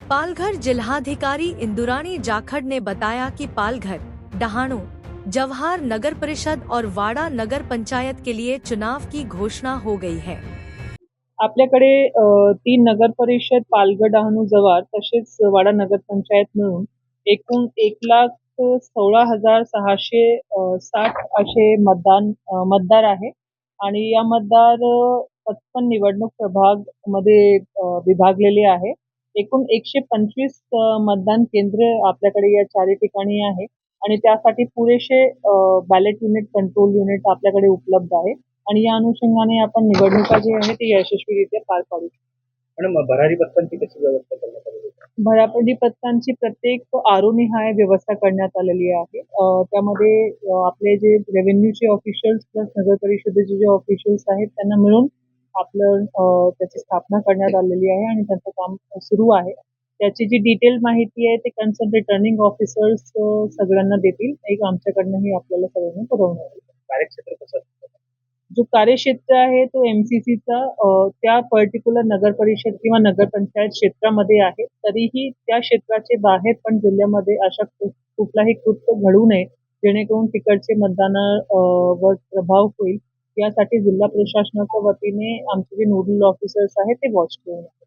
पालघर जिलाधिकारी इंदुरानी जाखड़ ने बताया कि पालघर, डहाणू, जवाहर नगर परिषद और वाड़ा नगर पंचायत के लिए चुनाव की घोषणा हो गई है। आपल्याकडे 3 नगर परिषद पालघर, डहाणू, जव्हार तसेच वाडा नगर पंचायत मिळून एकूण 1,16,660 असे मतदार आहे आणि या मतदार 55 निवडणूक प्रभाग मध्ये विभागलेले आहे. एकूण 125 मतदान केंद्र आपल्याकडे या चारही ठिकाणी आहे आणि त्यासाठी पुरेसे बॅलेट युनिट, कंट्रोल युनिट आपल्याकडे उपलब्ध आहे. आणि या अनुषंगाने आपण निवडणुका जी आहे ती यशस्वीरित्या पार पाडू शकतो. पण भरारी पथकांची कशी व्यवस्था करण्यात आलेली आहे? भरारी पथकांची प्रत्येक आरोनिहाय व्यवस्था करण्यात आलेली आहे. त्यामध्ये आपले जे रेव्हेन्यूचे ऑफिशियल्स प्लस नगर परिषदेचे जे ऑफिशियल्स आहेत त्यांना मिळून आपलं त्याची स्थापना करण्यात आलेली आहे आणि त्यांचं काम सुरू आहे. त्याची जी डिटेल माहिती आहे ते कन्सर्न रिटर्निंग ऑफिसर्स सगळ्यांना देतील. एक आमच्याकडनंही आपल्याला सगळ्यांना पुरवण्यात येईल. कार्यक्षेत्र कसं असतं? जो कार्यक्षेत्र आहे तो एमसीसीचा त्या पर्टिक्युलर नगर परिषद किंवा नगरपंचायत क्षेत्रामध्ये आहे. तरीही त्या क्षेत्राचे बाहेर पण जिल्ह्यामध्ये अशा कुठलाही कृत्य घडू नये जेणेकरून तिकडचे मतदानावर प्रभाव होईल. यासाठी जिल्हा प्रशासनाच्या वतीने आमचे जे नोडल ऑफिसर्स आहेत ते वॉच ठेवून आहेत.